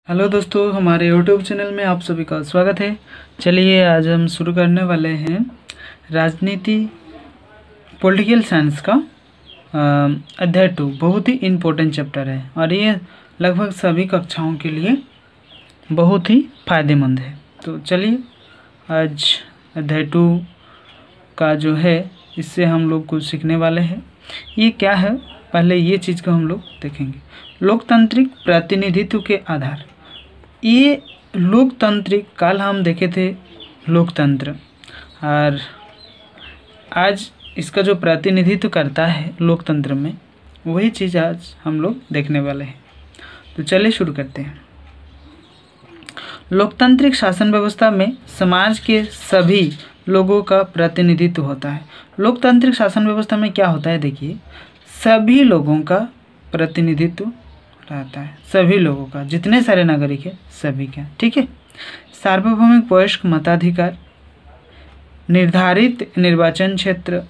Hello दोस्तों, हमारे YouTube channel में आप सभी का स्वागत है। चलिए आज हम शुरू करने वाले हैं राजनीति पॉलिटिकल साइंस का अध्याय 2। बहुत ही इम्पोर्टेंट चैप्टर है और ये लगभग सभी कक्षाओं के लिए बहुत ही फायदेमंद है। तो चलिए आज अध्याय 2 का जो है इससे हम लोग कुछ सीखने वाले हैं। ये क्या है, पहले ये चीज़ को हम लोग देखेंगे। लोकतांत्रिक प्रतिनिधित्व के आधार। ये लोकतांत्रिक, कल हम देखे थे लोकतंत्र, और आज इसका जो प्रतिनिधित्व करता है लोकतंत्र में, वही चीज़ आज हम लोग देखने वाले हैं। तो चलिए शुरू करते हैं। लोकतांत्रिक शासन व्यवस्था में समाज के सभी लोगों का प्रतिनिधित्व होता है। लोकतांत्रिक शासन व्यवस्था में क्या होता है, देखिए, सभी लोगों का प्रतिनिधित्व रहता है, सभी लोगों का, जितने सारे नागरिक हैं सभी का, ठीक है। सार्वभौमिक वयस्क मताधिकार, निर्धारित निर्वाचन क्षेत्र।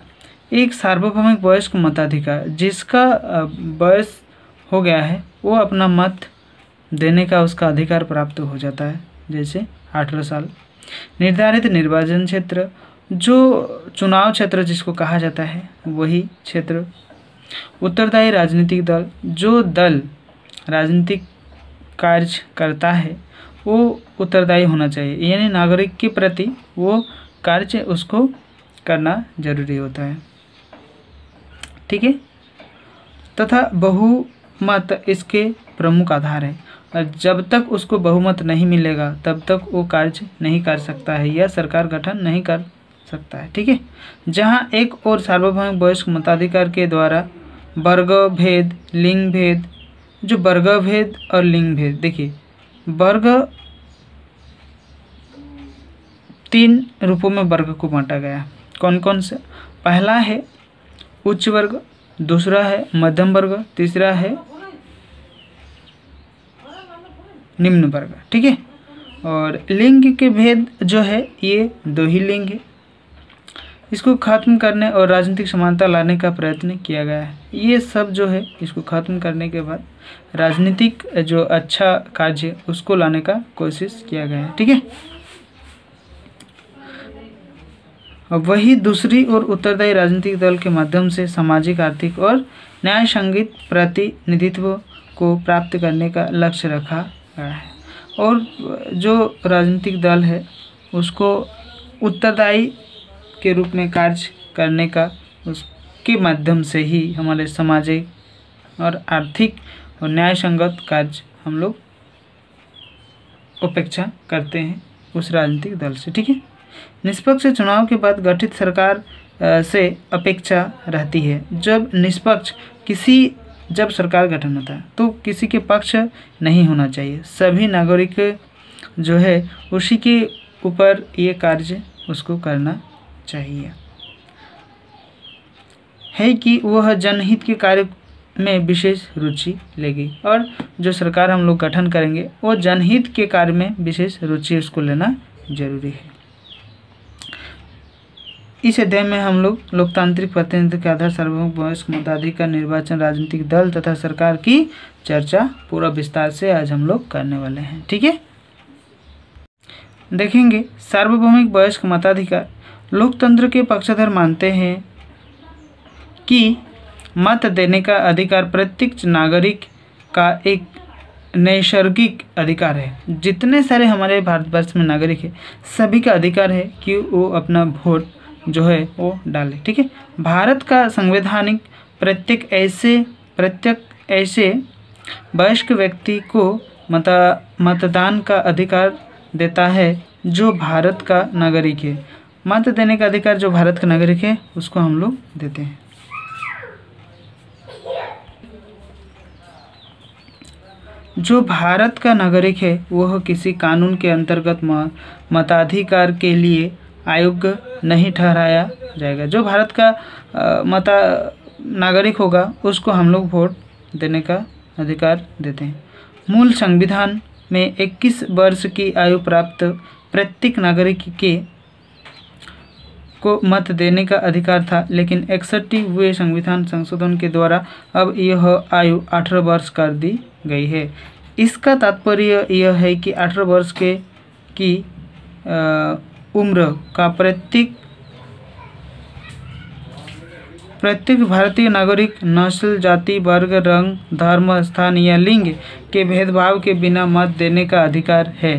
एक सार्वभौमिक वयस्क मताधिकार, जिसका वयस हो गया है वो अपना मत देने का उसका अधिकार प्राप्त हो जाता है, जैसे 18 साल। निर्धारित निर्वाचन क्षेत्र, जो चुनाव क्षेत्र जिसको कहा जाता है वही क्षेत्र। उत्तरदायी राजनीतिक दल, जो दल राजनीतिक कार्य करता है वो उत्तरदायी होना चाहिए, यानी नागरिक के प्रति वो कार्य उसको करना जरूरी होता है, ठीक है। तथा बहुमत इसके प्रमुख आधार है, और जब तक उसको बहुमत नहीं मिलेगा तब तक वो कार्य नहीं कर सकता है या सरकार गठन नहीं कर सकता है, ठीक है। जहाँ एक और सार्वभौमिक वयस्क मताधिकार के द्वारा वर्ग भेद, लिंग भेद, जो वर्ग भेद और लिंग भेद, देखिए वर्ग 3 रूपों में वर्ग को बांटा गया। कौन कौन से? पहला है उच्च वर्ग, दूसरा है मध्यम वर्ग, तीसरा है निम्न वर्ग, ठीक है। और लिंग के भेद जो है ये 2 ही लिंग है। इसको खत्म करने और राजनीतिक समानता लाने का प्रयत्न किया गया है। ये सब जो है इसको खत्म करने के बाद राजनीतिक जो अच्छा कार्य उसको लाने का कोशिश किया गया है, ठीक है। वही दूसरी ओर उत्तरदायी राजनीतिक दल के माध्यम से सामाजिक, आर्थिक और न्याय संगत प्रतिनिधित्व को प्राप्त करने का लक्ष्य रखा गया है। और जो राजनीतिक दल है उसको उत्तरदायी के रूप में कार्य करने का, उसके माध्यम से ही हमारे सामाजिक और आर्थिक और न्याय संगत कार्य हम लोग अपेक्षा करते हैं उस राजनीतिक दल से, ठीक है। निष्पक्ष चुनाव के बाद गठित सरकार से अपेक्षा रहती है, जब सरकार गठन होता है तो किसी के पक्ष नहीं होना चाहिए, सभी नागरिक जो है उसी के ऊपर ये कार्य उसको करना चाहिए, है कि वह जनहित के कार्य में विशेष रुचि लेगी। और जो सरकार हम लोग गठन करेंगे वो जनहित के कार्य में विशेष रुचि उसको लेना जरूरी है। इस अध्याय में हम लोग लोकतांत्रिक प्रतिनिधित्व के आधार, सार्वभौमिक वयस्क मताधिकार, निर्वाचन, राजनीतिक दल तथा सरकार की चर्चा पूरा विस्तार से आज हम लोग करने वाले हैं, ठीक है। देखेंगे सार्वभौमिक वयस्क मताधिकार। लोकतंत्र के पक्षधर मानते हैं कि मत देने का अधिकार प्रत्येक नागरिक का एक नैसर्गिक अधिकार है। जितने सारे हमारे भारतवर्ष में नागरिक है सभी का अधिकार है कि वो अपना वोट जो है वो डाले, ठीक है। भारत का संवैधानिक प्रत्येक ऐसे वयस्क व्यक्ति को मतदान का अधिकार देता है जो भारत का नागरिक है। मत देने का अधिकार जो भारत का नागरिक है उसको हम लोग देते हैं। जो भारत का नागरिक है वह किसी कानून के अंतर्गत मताधिकार के लिए अयोग्य नहीं ठहराया जाएगा। जो भारत का नागरिक होगा उसको हम लोग वोट देने का अधिकार देते हैं। मूल संविधान में 21 वर्ष की आयु प्राप्त प्रत्येक नागरिक को मत देने का अधिकार था, लेकिन 61 हुए संविधान संशोधन के द्वारा अब यह आयु 18 वर्ष कर दी गई है। इसका तात्पर्य यह है कि 18 वर्ष की उम्र का प्रत्येक भारतीय नागरिक नस्ल, जाति, वर्ग, रंग, धर्म, स्थान या लिंग के भेदभाव के बिना मत देने का अधिकार है।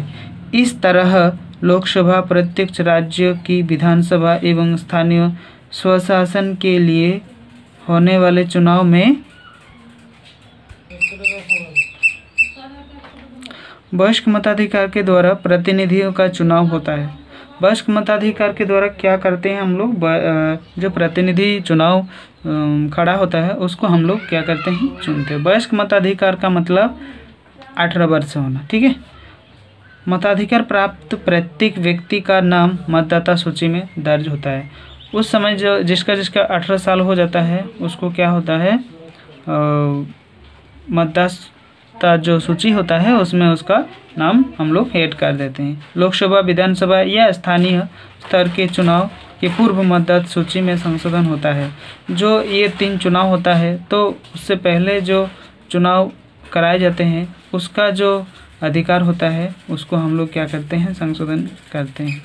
इस तरह लोकसभा, प्रत्येक राज्य की विधानसभा एवं स्थानीय स्वशासन के लिए होने वाले चुनाव में वयस्क मताधिकार के द्वारा प्रतिनिधियों का चुनाव होता है। वयस्क मताधिकार के द्वारा क्या करते हैं हम लोग, जो प्रतिनिधि चुनाव खड़ा होता है उसको हम लोग क्या करते हैं, चुनते हैं। वयस्क मताधिकार का मतलब 18 वर्ष होना, ठीक है। मताधिकार प्राप्त प्रत्येक व्यक्ति का नाम मतदाता सूची में दर्ज होता है। उस समय जो जिसका 18 साल हो जाता है उसको क्या होता है, मतदाता जो सूची होता है उसमें उसका नाम हम लोग ऐड कर देते हैं। लोकसभा, विधानसभा या स्थानीय स्तर के चुनाव के पूर्व मतदाता सूची में संशोधन होता है। जो ये 3 चुनाव होता है तो उससे पहले जो चुनाव कराए जाते हैं उसका जो अधिकार होता है उसको हम लोग क्या करते हैं, संशोधन करते हैं,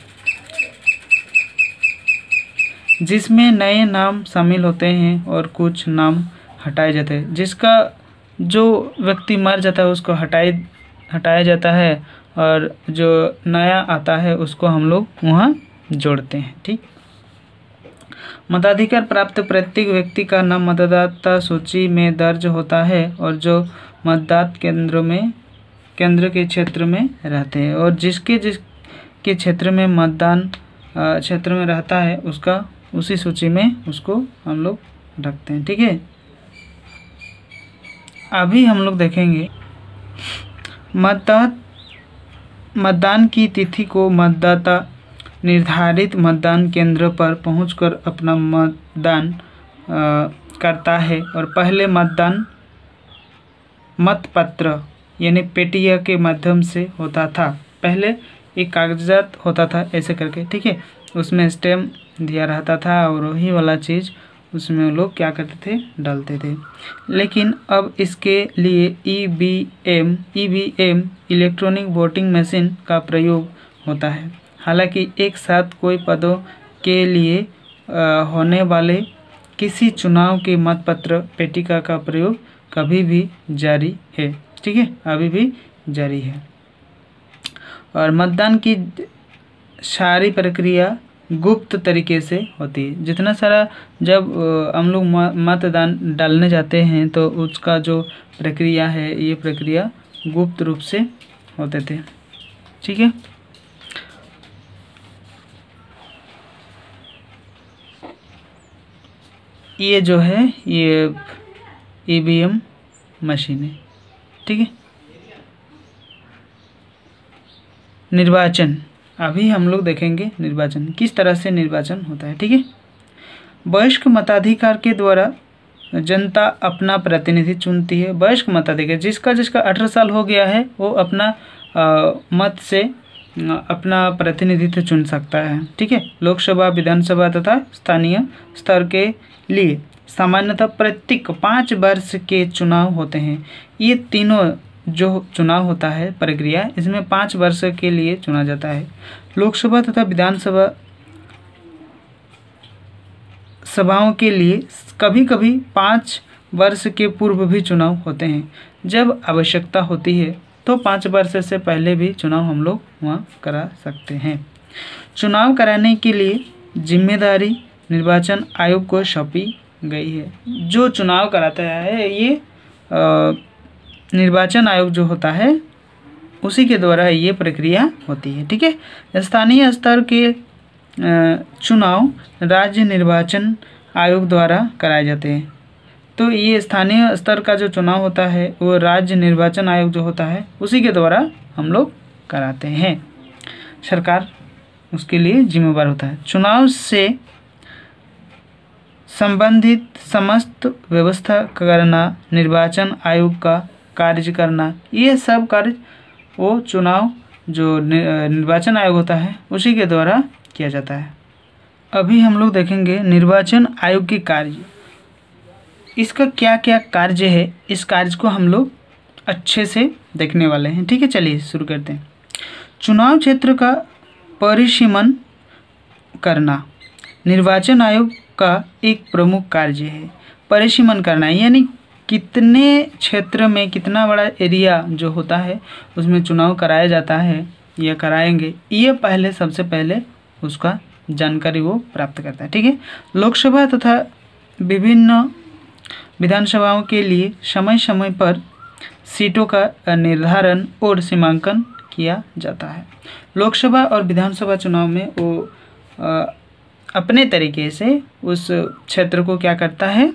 जिसमें नए नाम शामिल होते हैं और कुछ नाम हटाए जाते हैं। जिसका जो व्यक्ति मर जाता है उसको हटाया जाता है और जो नया आता है उसको हम लोग वहाँ जोड़ते हैं, ठीक। मताधिकार प्राप्त प्रत्येक व्यक्ति का नाम मतदाता सूची में दर्ज होता है और जो मतदान केंद्र के क्षेत्र में रहते हैं और जिसके क्षेत्र में मतदान क्षेत्र में रहता है उसका उसी सूची में उसको हम लोग रखते हैं, ठीक है। अभी हम लोग देखेंगे मतदान की तिथि को मतदाता निर्धारित मतदान केंद्र पर पहुंचकर अपना मतदान करता है और पहले मतदान मतपत्र यानी पेटिया के माध्यम से होता था। पहले एक कागजात होता था ऐसे करके, ठीक है, उसमें स्टैम्प दिया रहता था और वही वाला चीज़ उसमें लोग क्या करते थे, डालते थे। लेकिन अब इसके लिए ईवीएम इलेक्ट्रॉनिक वोटिंग मशीन का प्रयोग होता है। हालांकि एक साथ कोई पदों के लिए होने वाले किसी चुनाव के मतपत्र पेटिका का प्रयोग कभी भी जारी है, ठीक है, अभी भी जारी है। और मतदान की सारी प्रक्रिया गुप्त तरीके से होती है। जितना सारा जब हम लोग मतदान डालने जाते हैं तो उसका जो प्रक्रिया है ये प्रक्रिया गुप्त रूप से होते थे, ठीक है। ये जो है ये ईवीएम मशीन है, ठीक है। निर्वाचन, अभी हम लोग देखेंगे निर्वाचन किस तरह से निर्वाचन होता है, ठीक है। वयस्क मताधिकार के द्वारा जनता अपना प्रतिनिधि चुनती है। वयस्क मताधिकार जिसका 18 साल हो गया है वो अपना मत से अपना प्रतिनिधित्व चुन सकता है, ठीक है। लोकसभा, विधानसभा तथा स्थानीय स्तर के लिए सामान्यतः प्रत्येक 5 वर्ष के चुनाव होते हैं। ये तीनों जो चुनाव होता है प्रक्रिया इसमें 5 वर्ष के लिए चुना जाता है। लोकसभा तथा विधानसभा सभाओं के लिए कभी कभी 5 वर्ष के पूर्व भी चुनाव होते हैं। जब आवश्यकता होती है तो 5 वर्ष से पहले भी चुनाव हम लोग वहाँ करा सकते हैं। चुनाव कराने के लिए जिम्मेदारी निर्वाचन आयोग को सौंपी गई है। जो चुनाव कराता है ये निर्वाचन आयोग जो होता है उसी के द्वारा ये प्रक्रिया होती है, ठीक है। स्थानीय स्तर के चुनाव राज्य निर्वाचन आयोग द्वारा कराए जाते हैं। तो ये स्थानीय स्तर का जो चुनाव होता है वो राज्य निर्वाचन आयोग जो होता है उसी के द्वारा हम लोग कराते हैं। सरकार उसके लिए जिम्मेवार होता है। चुनाव से संबंधित समस्त व्यवस्था करना, निर्वाचन आयोग का कार्य करना, ये सब कार्य वो चुनाव जो निर्वाचन आयोग होता है उसी के द्वारा किया जाता है। अभी हम लोग देखेंगे निर्वाचन आयोग के कार्य, इसका क्या क्या कार्य है, इस कार्य को हम लोग अच्छे से देखने वाले हैं। ठीक है, चलिए शुरू करते हैं। चुनाव क्षेत्र का परिसीमन करना निर्वाचन आयोग का एक प्रमुख कार्य है। परिसीमन करना यानी कितने क्षेत्र में कितना बड़ा एरिया जो होता है उसमें चुनाव कराया जाता है या कराएंगे, ये पहले सबसे पहले उसका जानकारी वो प्राप्त करता है। ठीक है, लोकसभा तथा विभिन्न विधानसभाओं के लिए समय समय पर सीटों का निर्धारण और सीमांकन किया जाता है। लोकसभा और विधानसभा चुनाव में वो अपने तरीके से उस क्षेत्र को क्या करता है,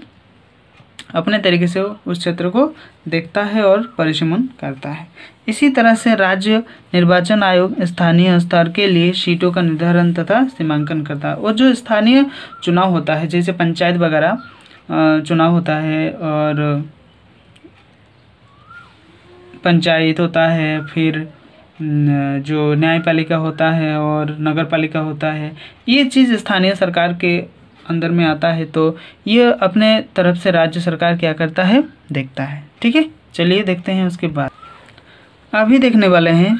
अपने तरीके से उस क्षेत्र को देखता है और परिसीमन करता है। इसी तरह से राज्य निर्वाचन आयोग स्थानीय स्तर के लिए सीटों का निर्धारण तथा सीमांकन करता है। और जो स्थानीय चुनाव होता है जैसे पंचायत वगैरह चुनाव होता है और पंचायत होता है, फिर जो न्यायपालिका होता है और नगर पालिका होता है, ये चीज़ स्थानीय सरकार के अंदर में आता है। तो ये अपने तरफ से राज्य सरकार क्या करता है, देखता है। ठीक है, चलिए देखते हैं उसके बाद। अभी देखने वाले हैं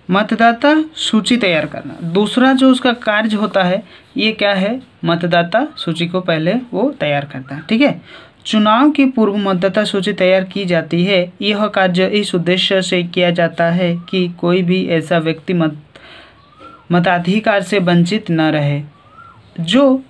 मतदाता सूची तैयार करना। दूसरा जो उसका कार्य होता है ये क्या है, मतदाता सूची को पहले वो तैयार करता है। ठीक है, चुनाव की पूर्व मतदाता सूची तैयार की जाती है। यह कार्य इस उद्देश्य से किया जाता है कि कोई भी ऐसा व्यक्ति मताधिकार से वंचित न रहे जो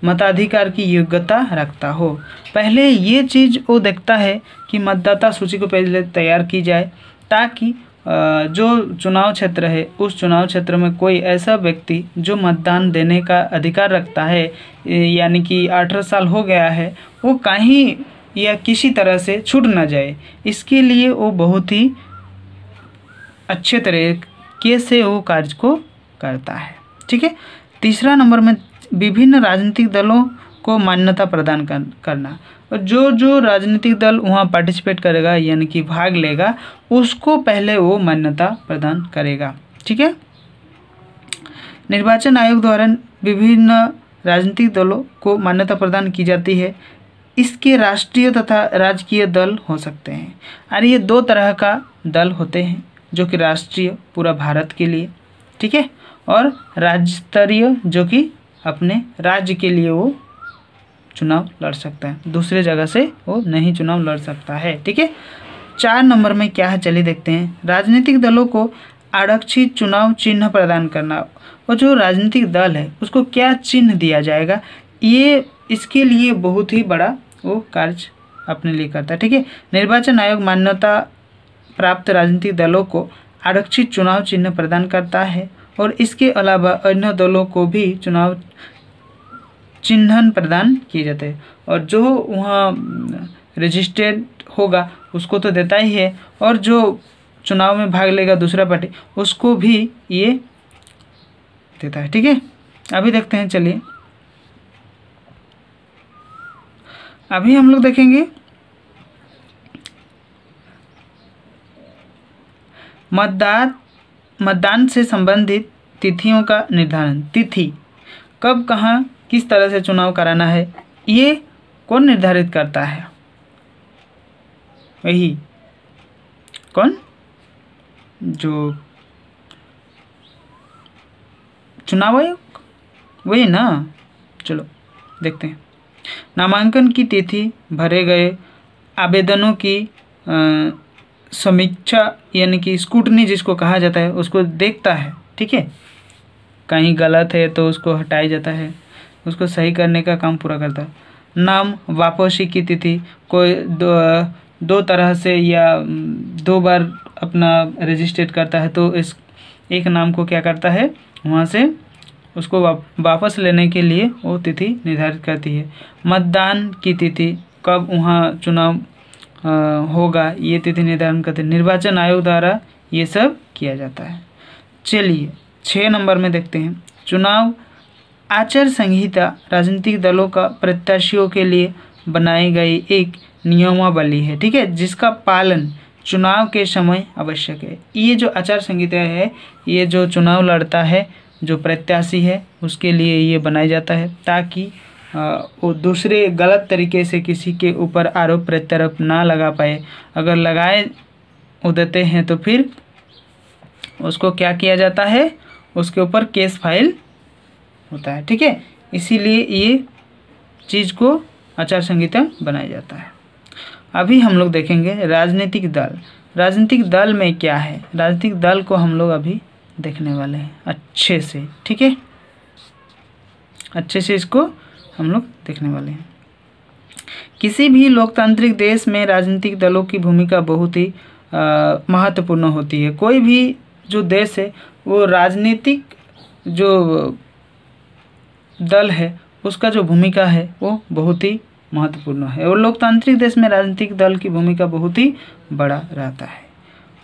मताधिकार की योग्यता रखता हो। पहले ये चीज़ वो देखता है कि मतदाता सूची को पहले तैयार की जाए ताकि जो चुनाव क्षेत्र है उस चुनाव क्षेत्र में कोई ऐसा व्यक्ति जो मतदान देने का अधिकार रखता है, यानी कि 18 साल हो गया है, वो कहीं या किसी तरह से छूट ना जाए। इसके लिए वो बहुत ही अच्छे तरीके से वो कार्य को करता है। ठीक है, तीसरा नंबर में विभिन्न राजनीतिक दलों को मान्यता प्रदान करना। और जो राजनीतिक दल वहाँ पार्टिसिपेट करेगा यानी कि भाग लेगा उसको पहले वो मान्यता प्रदान करेगा। ठीक है, निर्वाचन आयोग द्वारा विभिन्न राजनीतिक दलों को मान्यता प्रदान की जाती है। इसके राष्ट्रीय तथा राजकीय दल हो सकते हैं। और ये दो तरह का दल होते हैं, जो कि राष्ट्रीय पूरा भारत के लिए, ठीक है, और राज्य स्तरीय जो कि अपने राज्य के लिए वो चुनाव लड़ सकता है, दूसरे जगह से वो नहीं चुनाव लड़ सकता है। ठीक है, 4 नंबर में क्या है चलिए देखते हैं। राजनीतिक दलों को आरक्षित चुनाव चिन्ह प्रदान करना। और जो राजनीतिक दल है उसको क्या चिन्ह दिया जाएगा, ये इसके लिए बहुत ही बड़ा वो कार्य अपने लिए करता है। ठीक है, निर्वाचन आयोग मान्यता प्राप्त राजनीतिक दलों को आरक्षित चुनाव चिन्ह प्रदान करता है और इसके अलावा अन्य दलों को भी चुनाव चिन्ह प्रदान किए जाते हैं। और जो वहाँ रजिस्टर्ड होगा उसको तो देता ही है, और जो चुनाव में भाग लेगा दूसरा पार्टी उसको भी ये देता है। ठीक है, अभी देखते हैं, चलिए अभी हम लोग देखेंगे मतदान से संबंधित तिथियों का निर्धारण। तिथि कब कहाँ किस तरह से चुनाव कराना है ये कौन निर्धारित करता है, वही कौन, जो चुनाव आयोग, वही ना। चलो देखते हैं। नामांकन की तिथि, भरे गए आवेदनों की समीक्षा यानी कि स्क्रूटनी जिसको कहा जाता है उसको देखता है। ठीक है, कहीं गलत है तो उसको हटाया जाता है, उसको सही करने का काम पूरा करता है। नाम वापसी की तिथि, कोई दो तरह से या 2 बार अपना रजिस्ट्रेट करता है तो इस एक नाम को क्या करता है, वहाँ से उसको वापस लेने के लिए वो तिथि निर्धारित करती है। मतदान की तिथि, कब वहाँ चुनाव होगा ये तिथि निर्धारण करते हैं। निर्वाचन आयोग द्वारा ये सब किया जाता है। चलिए 6 नंबर में देखते हैं। चुनाव आचार संहिता राजनीतिक दलों का प्रत्याशियों के लिए बनाई गई एक नियमावली है। ठीक है, जिसका पालन चुनाव के समय आवश्यक है। ये जो आचार संहिता है ये जो चुनाव लड़ता है जो प्रत्याशी है उसके लिए ये बनाया जाता है ताकि वो दूसरे गलत तरीके से किसी के ऊपर आरोप प्रत्यारोप ना लगा पाए। अगर लगाए देते हैं तो फिर उसको क्या किया जाता है, उसके ऊपर केस फाइल होता है। ठीक है, इसीलिए ये चीज़ को आचार संहिता बनाया जाता है। अभी हम लोग देखेंगे राजनीतिक दल। राजनीतिक दल में क्या है, राजनीतिक दल को हम लोग अभी देखने वाले हैं अच्छे से। ठीक है, अच्छे से इसको हम लोग देखने वाले हैं। किसी भी लोकतांत्रिक देश में राजनीतिक दलों की भूमिका बहुत ही महत्वपूर्ण होती है। कोई भी जो देश है वो राजनीतिक जो दल है उसका जो भूमिका है वो बहुत ही महत्वपूर्ण है, और लोकतांत्रिक देश में राजनीतिक दल की भूमिका बहुत ही बड़ा रहता है।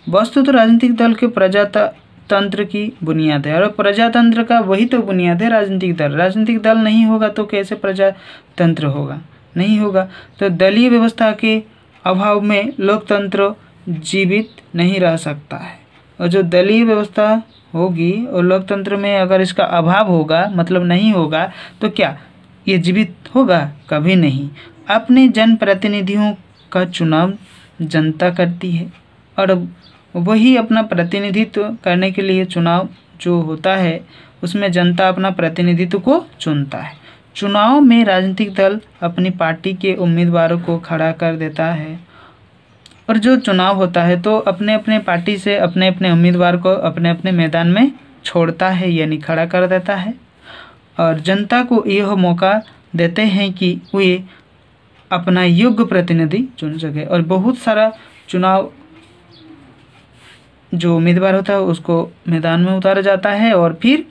वस्तुतः तो राजनीतिक दल के प्रजातंत्र की बुनियाद है, और प्रजातंत्र का वही तो बुनियाद है राजनीतिक दल। राजनीतिक दल नहीं होगा तो कैसे प्रजातंत्र होगा, नहीं होगा। तो दलीय व्यवस्था के अभाव में लोकतंत्र जीवित नहीं रह सकता है, और जो दलीय व्यवस्था होगी और लोकतंत्र में अगर इसका अभाव होगा, मतलब नहीं होगा, तो क्या ये जीवित होगा? कभी नहीं। अपने जनप्रतिनिधियों का चुनाव जनता करती है, और वही अपना प्रतिनिधित्व करने के लिए चुनाव जो होता है उसमें जनता अपना प्रतिनिधित्व को चुनता है। चुनाव में राजनीतिक दल अपनी पार्टी के उम्मीदवारों को खड़ा कर देता है, और जो चुनाव होता है तो अपने अपने पार्टी से अपने अपने उम्मीदवार को अपने अपने मैदान में छोड़ता है, यानी खड़ा कर देता है, और जनता को यह मौका देते हैं कि वे अपना योग्य प्रतिनिधि चुन सके। और बहुत सारा चुनाव जो उम्मीदवार होता है उसको मैदान में उतारा जाता है, और फिर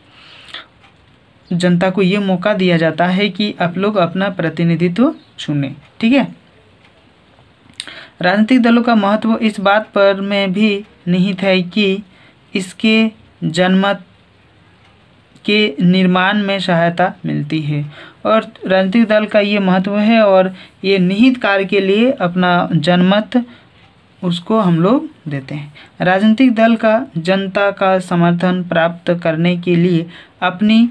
जनता को ये मौका दिया जाता है कि आप लोग अपना प्रतिनिधित्व चुनें। ठीक है, राजनीतिक दलों का महत्व इस बात पर में भी निहित है कि इसके जनमत के निर्माण में सहायता मिलती है, और राजनीतिक दल का ये महत्व है, और ये निहित कार्य के लिए अपना जनमत उसको हम लोग देते हैं। राजनीतिक दल का जनता का समर्थन प्राप्त करने के लिए अपनी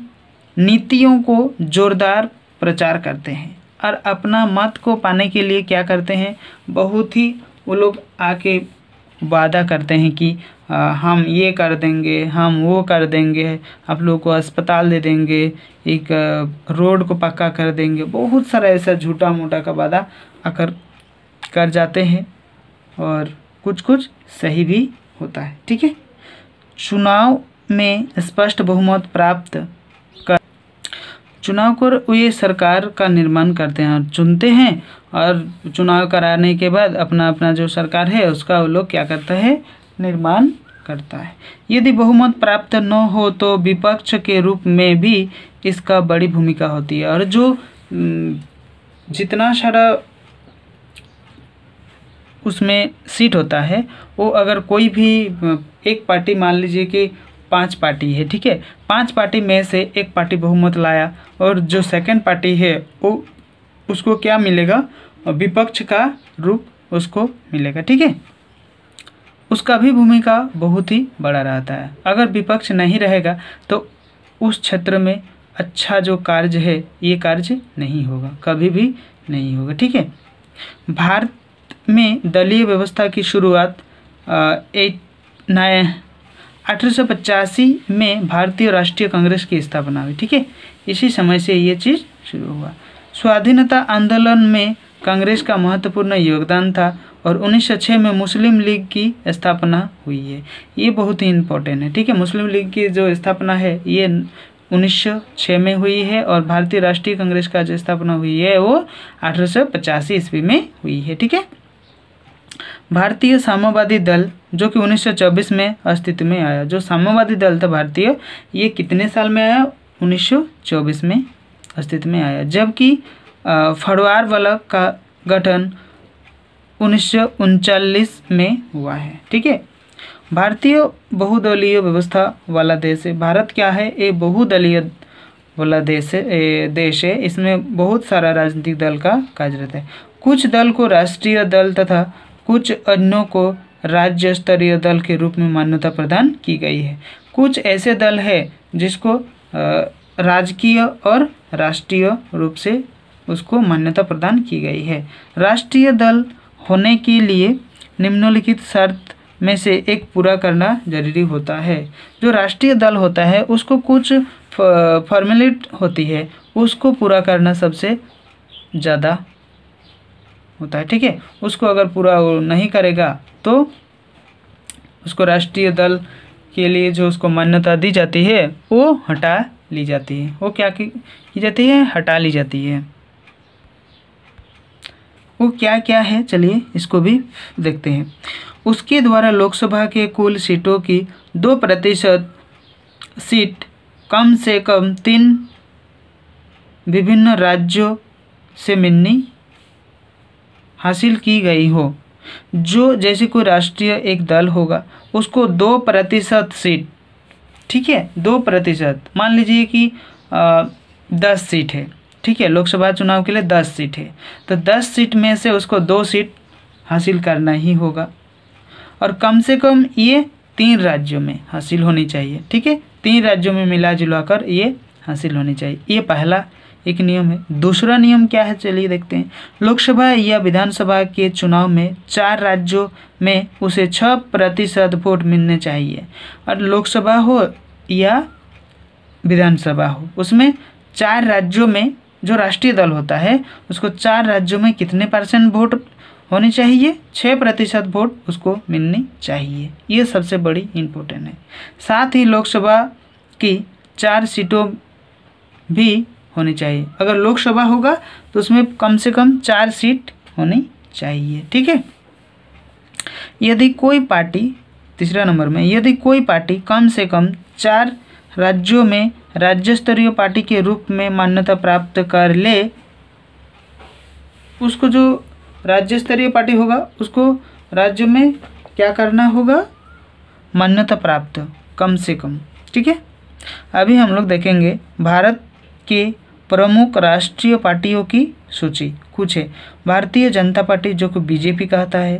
नीतियों को जोरदार प्रचार करते हैं, और अपना मत को पाने के लिए क्या करते हैं, बहुत ही वो लोग आके वादा करते हैं कि हम ये कर देंगे, हम वो कर देंगे, आप लोगों को अस्पताल दे देंगे, एक रोड को पक्का कर देंगे। बहुत सारा ऐसा झूठा मोटा का वादा आकर कर जाते हैं, और कुछ कुछ सही भी होता है। ठीक है, चुनाव में स्पष्ट बहुमत प्राप्त कर चुनाव को ये सरकार का निर्माण करते हैं और चुनते हैं, और चुनाव कराने के बाद अपना अपना जो सरकार है उसका वो लोग क्या करता है, निर्माण करता है। यदि बहुमत प्राप्त न हो तो विपक्ष के रूप में भी इसका बड़ी भूमिका होती है, और जो जितना सारा उसमें सीट होता है वो अगर कोई भी एक पार्टी, मान लीजिए कि 5 पार्टी है, ठीक है, 5 पार्टी में से एक पार्टी बहुमत लाया, और जो सेकंड पार्टी है वो उसको क्या मिलेगा, विपक्ष का रूप उसको मिलेगा। ठीक है, उसका भी भूमिका बहुत ही बड़ा रहता है। अगर विपक्ष नहीं रहेगा तो उस क्षेत्र में अच्छा जो कार्य है ये कार्य नहीं होगा, कभी भी नहीं होगा। ठीक है, भारत में दलीय व्यवस्था की शुरुआत 1885 में भारतीय राष्ट्रीय कांग्रेस की स्थापना हुई। ठीक है, इसी समय से ये चीज़ शुरू हुआ। स्वाधीनता आंदोलन में कांग्रेस का महत्वपूर्ण योगदान था, और 1906 में मुस्लिम लीग की स्थापना हुई है। ये बहुत ही इम्पोर्टेंट है। ठीक है, मुस्लिम लीग की जो स्थापना है ये 1906 में हुई है, और भारतीय राष्ट्रीय कांग्रेस का जो स्थापना हुई है वो 1885 ईस्वी में हुई है। ठीक है, भारतीय साम्यवादी दल जो कि 1924 में अस्तित्व में आया, जो साम्यवादी दल था भारतीय, ये कितने साल में आया, 1924 में अस्तित्व में आया, जबकि फरवार वाला का गठन 1939 में हुआ है। ठीक है, भारतीय बहुदलीय व्यवस्था वाला देश है। भारत क्या है, ये बहुदलीय वाला देश है। इसमें बहुत सारा राजनीतिक दल का कार्य रहता है। कुछ दल को राष्ट्रीय दल तथा कुछ अन्यों को राज्य स्तरीय दल के रूप में मान्यता प्रदान की गई है। कुछ ऐसे दल है जिसको राजकीय और राष्ट्रीय रूप से उसको मान्यता प्रदान की गई है। राष्ट्रीय दल होने के लिए निम्नलिखित शर्त में से एक पूरा करना जरूरी होता है। जो राष्ट्रीय दल होता है उसको कुछ फॉर्मेलिटी होती है, उसको पूरा करना सबसे ज़्यादा होता है, ठीक है। उसको अगर पूरा नहीं करेगा तो उसको राष्ट्रीय दल के लिए जो उसको मान्यता दी जाती है वो हटा ली जाती है। वो क्या की जाती है? हटा ली जाती है। वो क्या क्या है, चलिए इसको भी देखते हैं। उसके द्वारा लोकसभा के कुल सीटों की 2% सीट कम से कम 3 विभिन्न राज्यों से मिलनी हासिल की गई हो। जो जैसे कोई राष्ट्रीय एक दल होगा उसको 2% सीट, ठीक है, 2%, मान लीजिए कि 10 सीट है, ठीक है, लोकसभा चुनाव के लिए 10 सीट है, तो 10 सीट में से उसको 2 सीट हासिल करना ही होगा और कम से कम ये 3 राज्यों में हासिल होनी चाहिए, ठीक है, 3 राज्यों में मिला जुलाकर ये हासिल होनी चाहिए। ये पहला एक नियम है। दूसरा नियम क्या है, चलिए देखते हैं। लोकसभा या विधानसभा के चुनाव में 4 राज्यों में उसे 6% वोट मिलने चाहिए। और लोकसभा हो या विधानसभा हो, उसमें 4 राज्यों में जो राष्ट्रीय दल होता है उसको 4 राज्यों में कितने % वोट होनी चाहिए? 6% वोट उसको मिलनी चाहिए। ये सबसे बड़ी इम्पोर्टेंट है। साथ ही लोकसभा की 4 सीटों भी होनी चाहिए। अगर लोकसभा होगा तो उसमें कम से कम 4 सीट होनी चाहिए, ठीक है। यदि कोई पार्टी, तीसरा नंबर में, यदि कोई पार्टी कम से कम 4 राज्यों में राज्य स्तरीय पार्टी के रूप में मान्यता प्राप्त कर ले, उसको जो राज्य स्तरीय पार्टी होगा उसको राज्य में क्या करना होगा? मान्यता प्राप्त कम से कम, ठीक है। अभी हम लोग देखेंगे भारत के प्रमुख राष्ट्रीय पार्टियों की सूची कुछ है। भारतीय जनता पार्टी जो कि बीजेपी कहता है,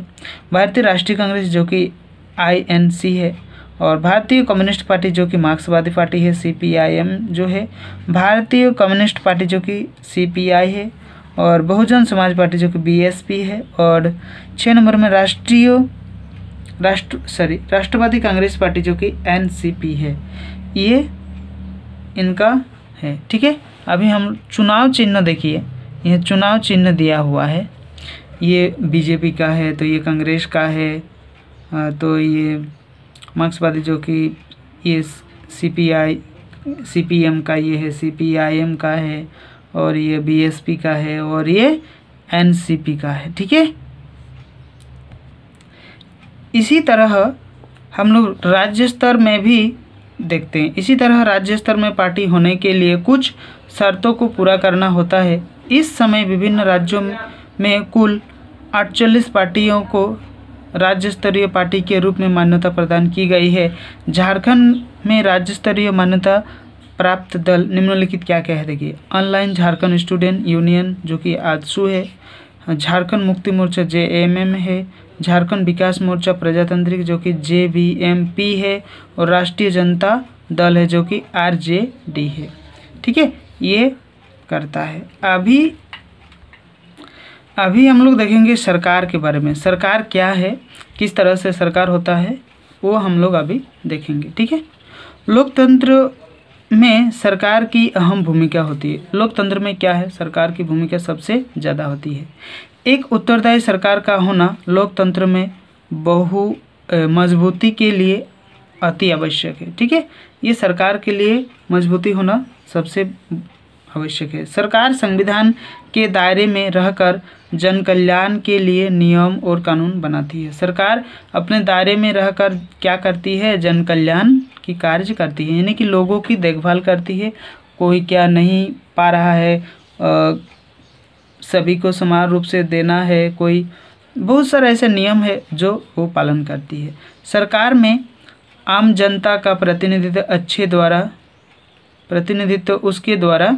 भारतीय राष्ट्रीय कांग्रेस जो कि INC है, और भारतीय कम्युनिस्ट पार्टी जो कि मार्क्सवादी पार्टी है CPIM जो है, भारतीय कम्युनिस्ट पार्टी जो कि CPI है, और बहुजन समाज पार्टी जो कि BSP है, और 6 नंबर में राष्ट्रवादी कांग्रेस पार्टी जो कि NCP है। ये इनका है, ठीक है। अभी हम चुनाव चिन्ह देखिए, यह चुनाव चिन्ह दिया हुआ है, ये बीजेपी का है, तो ये कांग्रेस का है, तो ये मार्क्सवादी जो कि ये CPM का ये है, CPIM का है, और ये BSP का है, और ये NCP का है, ठीक है। इसी तरह हम लोग राज्य स्तर में भी देखते हैं। इसी तरह राज्य स्तर में पार्टी होने के लिए कुछ शर्तों को पूरा करना होता है। इस समय विभिन्न राज्यों में कुल 48 पार्टियों को राज्य स्तरीय पार्टी के रूप में मान्यता प्रदान की गई है। झारखंड में राज्य स्तरीय मान्यता प्राप्त दल निम्नलिखित क्या क्या है, देखिए। ऑनलाइन झारखंड स्टूडेंट यूनियन जो कि आजसू है, झारखंड मुक्ति मोर्चा JMM है, झारखंड विकास मोर्चा प्रजातांत्रिक जो कि JVMP है, और राष्ट्रीय जनता दल है जो कि RJD है, ठीक है। ये करता है। अभी हम लोग देखेंगे सरकार के बारे में। सरकार क्या है, किस तरह से सरकार होता है, वो हम लोग अभी देखेंगे, ठीक है। लोकतंत्र में सरकार की अहम भूमिका होती है। लोकतंत्र में क्या है, सरकार की भूमिका सबसे ज़्यादा होती है। एक उत्तरदायी सरकार का होना लोकतंत्र में मजबूती के लिए अति आवश्यक है, ठीक है। ये सरकार के लिए मजबूती होना सबसे आवश्यक है। सरकार संविधान के दायरे में रहकर जन कल्याण के लिए नियम और कानून बनाती है। सरकार अपने दायरे में रहकर क्या करती है? जन कल्याण की कार्य करती है, यानी कि लोगों की देखभाल करती है। कोई क्या नहीं पा रहा है, सभी को समान रूप से देना है, कोई बहुत सारे ऐसे नियम है जो वो पालन करती है। सरकार में आम जनता का प्रतिनिधित्व उसके द्वारा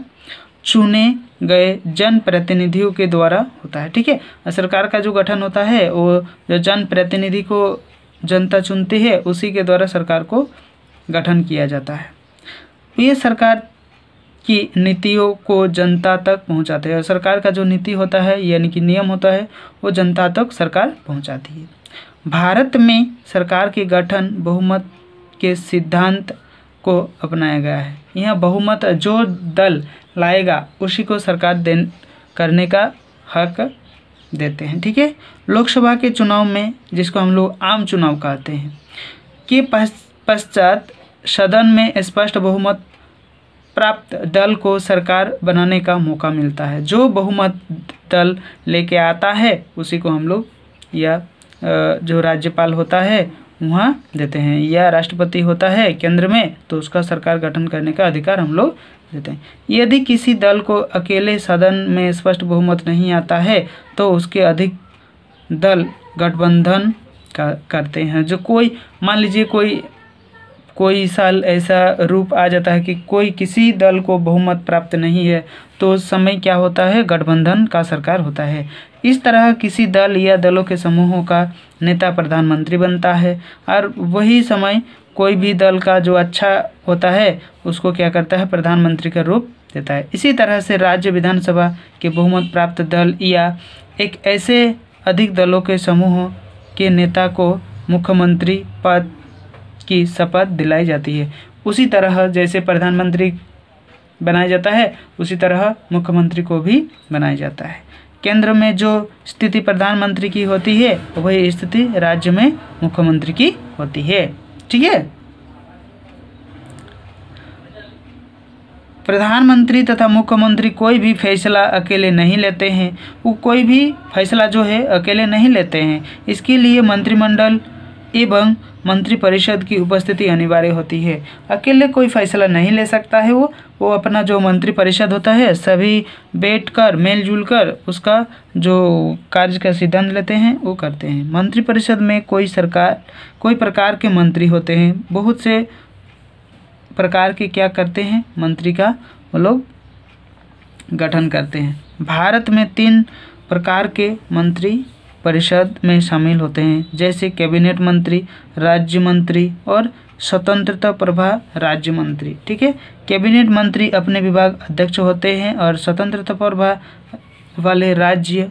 चुने गए जन प्रतिनिधियों के द्वारा होता है, ठीक है। सरकार का जो गठन होता है वो जो जन प्रतिनिधि को जनता चुनती है उसी के द्वारा सरकार को गठन किया जाता है। ये सरकार की नीतियों को जनता तक पहुंचाते हैं, और सरकार का जो नीति होता है यानी कि नियम होता है वो जनता तक सरकार पहुंचाती है। भारत में सरकार के गठन बहुमत के सिद्धांत को अपनाया गया है। यहाँ बहुमत जो दल लाएगा उसी को सरकार करने का हक देते हैं। ठीक है। लोकसभा के चुनाव में, जिसको हम लोग आम चुनाव कहते हैं, के पश्चात सदन में स्पष्ट बहुमत प्राप्त दल को सरकार बनाने का मौका मिलता है। जो बहुमत दल लेके आता है उसी को हम लोग, या जो राज्यपाल होता है वहाँ देते हैं, या राष्ट्रपति होता है केंद्र में तो उसका सरकार गठन करने का अधिकार हम लोग देते हैं। यदि किसी दल को अकेले सदन में स्पष्ट बहुमत नहीं आता है तो उसके अधिक दल गठबंधन करते हैं। जो कोई, मान लीजिए कोई साल ऐसा रूप आ जाता है कि कोई किसी दल को बहुमत प्राप्त नहीं है तो उस समय क्या होता है, गठबंधन का सरकार होता है। इस तरह किसी दल या दलों के समूहों का नेता प्रधानमंत्री बनता है और वही समय कोई भी दल का जो अच्छा होता है उसको क्या करता है, प्रधानमंत्री का रूप देता है। इसी तरह से राज्य विधानसभा के बहुमत प्राप्त दल या एक ऐसे अधिक दलों के समूह के नेता को मुख्यमंत्री पद की शपथ दिलाई जाती है। उसी तरह जैसे प्रधानमंत्री बनाया जाता है उसी तरह मुख्यमंत्री को भी बनाया जाता है। केंद्र में जो स्थिति प्रधानमंत्री की होती है वही स्थिति राज्य में मुख्यमंत्री की होती है। ठीक है। प्रधानमंत्री तथा मुख्यमंत्री कोई भी फैसला अकेले नहीं लेते हैं। वो कोई भी फैसला जो है अकेले नहीं लेते हैं। इसके लिए मंत्रिमंडल एवं मंत्रिपरिषद की उपस्थिति अनिवार्य होती है। अकेले कोई फैसला नहीं ले सकता है। वो अपना जो मंत्रिपरिषद होता है सभी बैठकर मिलजुल कर उसका जो कार्य का सिद्धांत लेते हैं वो करते हैं। मंत्रिपरिषद में कोई प्रकार के मंत्री होते हैं। बहुत से प्रकार के क्या करते हैं, मंत्री का वो लोग गठन करते हैं। भारत में 3 प्रकार के मंत्री परिषद में शामिल होते हैं, जैसे कैबिनेट मंत्री, राज्य मंत्री और स्वतंत्रता प्रभार राज्य मंत्री। ठीक है। कैबिनेट मंत्री अपने विभाग अध्यक्ष होते हैं और स्वतंत्रता प्रभार वाले राज्य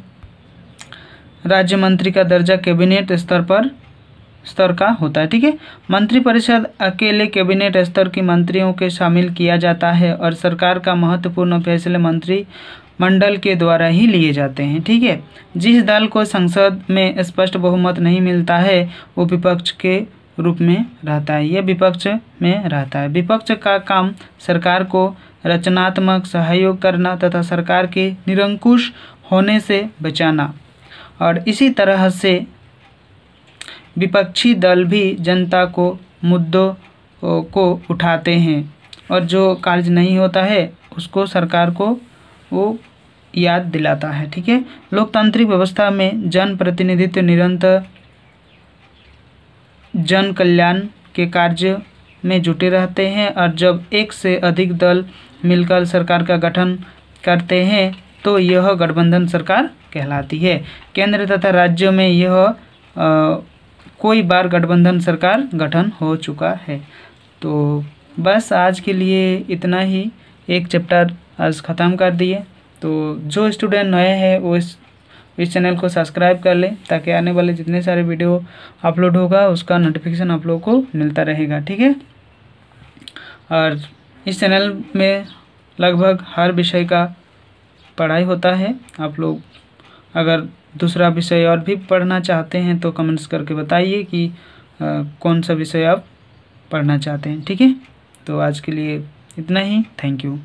मंत्री का दर्जा कैबिनेट स्तर का होता है। ठीक है। मंत्रिपरिषद अकेले कैबिनेट स्तर के मंत्रियों के शामिल किया जाता है और सरकार का महत्वपूर्ण फैसले मंत्रिमंडल के द्वारा ही लिए जाते हैं। ठीक है। जिस दल को संसद में स्पष्ट बहुमत नहीं मिलता है वो विपक्ष के रूप में रहता है। यह विपक्ष में रहता है। विपक्ष का काम सरकार को रचनात्मक सहयोग करना तथा सरकार के निरंकुश होने से बचाना, और इसी तरह से विपक्षी दल भी जनता को मुद्दों को उठाते हैं और जो कार्य नहीं होता है उसको सरकार को वो याद दिलाता है। ठीक है। लोकतांत्रिक व्यवस्था में जन प्रतिनिधित्व निरंतर जन कल्याण के कार्य में जुटे रहते हैं और जब एक से अधिक दल मिलकर सरकार का गठन करते हैं तो यह गठबंधन सरकार कहलाती है। केंद्र तथा राज्यों में यह कोई बार गठबंधन सरकार गठन हो चुका है। तो बस आज के लिए इतना ही, एक चैप्टर आज ख़त्म कर दिए। तो जो स्टूडेंट नए हैं वो इस चैनल को सब्सक्राइब कर लें ताकि आने वाले जितने सारे वीडियो अपलोड होगा उसका नोटिफिकेशन आप लोगों को मिलता रहेगा। ठीक है। और इस चैनल में लगभग हर विषय का पढ़ाई होता है। आप लोग अगर दूसरा विषय और भी पढ़ना चाहते हैं तो कमेंट्स करके बताइए कि कौन सा विषय आप पढ़ना चाहते हैं। ठीक है। तो आज के लिए इतना ही। Thank you.